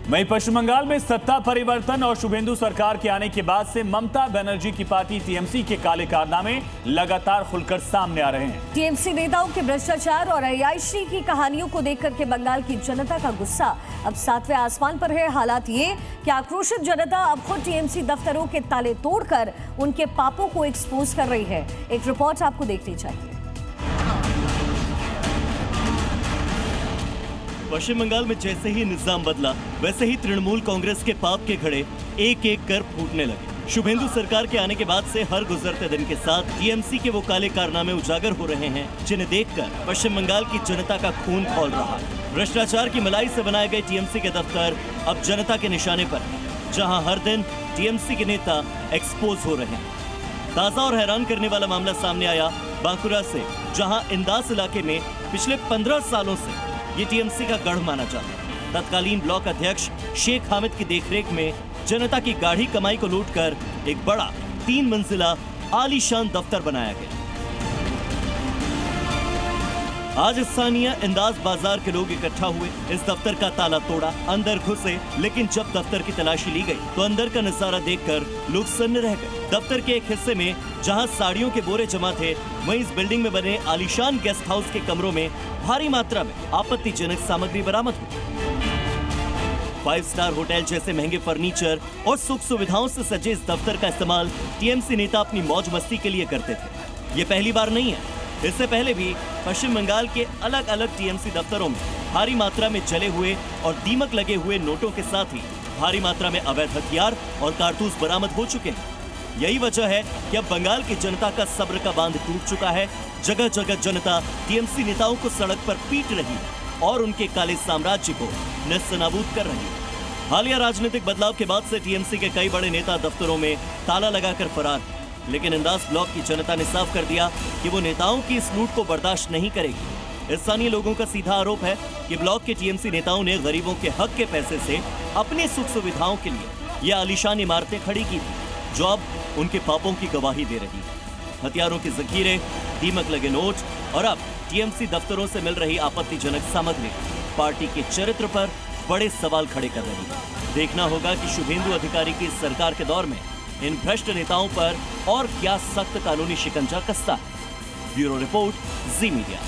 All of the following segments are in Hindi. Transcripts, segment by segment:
वहीं पश्चिम बंगाल में सत्ता परिवर्तन और शुभेंदु सरकार के आने के बाद से ममता बनर्जी की पार्टी टीएमसी के काले कारनामे लगातार खुलकर सामने आ रहे हैं। टीएमसी नेताओं के भ्रष्टाचार और अय्याशी की कहानियों को देखकर के बंगाल की जनता का गुस्सा अब 7वें आसमान पर है। हालात ये कि आक्रोशित जनता अब खुद टीएमसी दफ्तरों के ताले तोड़कर उनके पापों को एक्सपोज कर रही है। एक रिपोर्ट आपको देखनी चाहिए। पश्चिम बंगाल में जैसे ही निजाम बदला वैसे ही तृणमूल कांग्रेस के पाप के घड़े एक एक कर फूटने लगे। शुभेंदु सरकार के आने के बाद से हर गुजरते दिन के साथ टीएमसी के वो काले कारनामे उजागर हो रहे हैं जिन्हें देखकर पश्चिम बंगाल की जनता का खून खौल रहा है। भ्रष्टाचार की मलाई से बनाए गए टीएमसी के दफ्तर अब जनता के निशाने पर है, जहाँ हर दिन टीएमसी के नेता एक्सपोज हो रहे हैं। ताजा और हैरान करने वाला मामला सामने आया बांकुरा से, जहाँ इंदास इलाके में पिछले 15 सालों से ये टीएमसी का गढ़ माना जाता है। तत्कालीन ब्लॉक अध्यक्ष शेख हामिद की देखरेख में जनता की गाढ़ी कमाई को लूटकर एक बड़ा 3 मंजिला आलीशान दफ्तर बनाया गया। आज स्थानीय इंदास बाजार के लोग इकट्ठा हुए, इस दफ्तर का ताला तोड़ा, अंदर घुसे, लेकिन जब दफ्तर की तलाशी ली गई तो अंदर का नजारा देखकर लोग सन्न रह गए। दफ्तर के एक हिस्से में जहां साड़ियों के बोरे जमा थे, वहीं इस बिल्डिंग में बने आलीशान गेस्ट हाउस के कमरों में भारी मात्रा में आपत्तिजनक सामग्री बरामद हुई। 5 स्टार होटल जैसे महंगे फर्नीचर और सुख सुविधाओं से सजे इस दफ्तर का इस्तेमाल टीएमसी नेता अपनी मौज मस्ती के लिए करते थे। ये पहली बार नहीं है, इससे पहले भी पश्चिम बंगाल के अलग अलग टीएमसी दफ्तरों में भारी मात्रा में जले हुए और दीमक लगे हुए नोटों के साथ ही भारी मात्रा में अवैध हथियार और कारतूस बरामद हो चुके हैं। यही वजह है कि अब बंगाल की जनता का सब्र का बांध टूट चुका है। जगह जगह जनता टीएमसी नेताओं को सड़क पर पीट रही है और उनके काले साम्राज्य को नेस्तनाबूद कर रही है। हालिया राजनीतिक बदलाव के बाद से टीएमसी के कई बड़े नेता दफ्तरों में ताला लगाकर फरार, लेकिन इंदास ब्लॉक की जनता ने साफ कर दिया कि वो नेताओं की इस लूट को बर्दाश्त नहीं करेगी। स्थानीय लोगों का सीधा आरोप है कि ब्लॉक के टीएमसी नेताओं ने गरीबों के हक के पैसे से अपनी सुख सुविधाओं के लिए ये आलीशान इमारतें खड़ी की थी, जो अब उनके पापों की गवाही दे रही है। हथियारों के जखीरे, दीमक लगे नोट और अब टीएमसी दफ्तरों से मिल रही आपत्तिजनक सामग्री पार्टी के चरित्र पर बड़े सवाल खड़े कर रही है। देखना होगा कि शुभेंदु अधिकारी की सरकार के दौर में इन भ्रष्ट नेताओं पर और क्या सख्त कानूनी शिकंजा कसता है। ब्यूरो रिपोर्ट, जी मीडिया।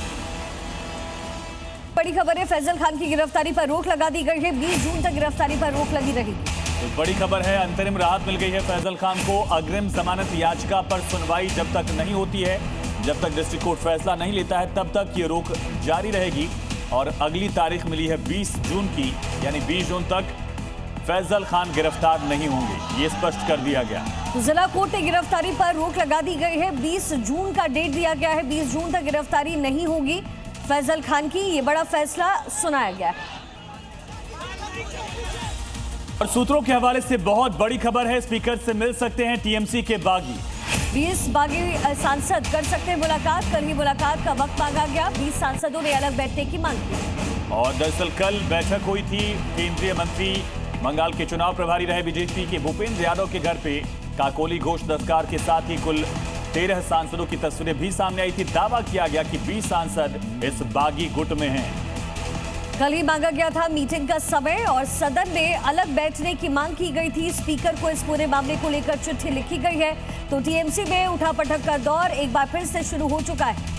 बड़ी खबर है, फैजल खान की गिरफ्तारी पर रोक लगा दी गई है। 20 जून तक गिरफ्तारी पर रोक लगी रहेगी। तो बड़ी खबर है, अंतरिम राहत मिल गई है फैजल खान को। अग्रिम जमानत याचिका पर सुनवाई जब तक नहीं होती है, जब तक डिस्ट्रिक्ट कोर्ट फैसला नहीं लेता है, तब तक ये रोक जारी रहेगी। और अगली तारीख मिली है 20 जून की, यानी 20 जून तक फैजल खान गिरफ्तार नहीं होंगे, ये स्पष्ट कर दिया गया। जिला कोर्ट ने गिरफ्तारी पर रोक लगा दी गई है। 20 जून का डेट दिया गया है। 20 जून तक गिरफ्तारी नहीं होगी फैजल खान की, ये बड़ा फैसला सुनाया गया है। और सूत्रों के हवाले से बहुत बड़ी खबर है, स्पीकर से मिल सकते हैं टीएमसी के बागी। 20 बागी सांसद कर सकते हैं मुलाकात। कल ही मुलाकात का वक्त मांगा गया। 20 सांसदों ने अलग बैठने की मांग की। और दरअसल कल बैठक हुई थी। केंद्रीय मंत्री, बंगाल के चुनाव प्रभारी रहे बीजेपी के भूपेंद्र यादव के घर पे काकोली घोष दस्तकार के साथ ही कुल 13 सांसदों की तस्वीरें भी सामने आई थी। दावा किया गया कि 20 सांसद इस बागी गुट में हैं। कल ही मांगा गया था मीटिंग का समय और सदन में अलग बैठने की मांग की गई थी। स्पीकर को इस पूरे मामले को लेकर चिट्ठी लिखी गई है। तो टीएमसी में उठापटक का दौर एक बार फिर से शुरू हो चुका है।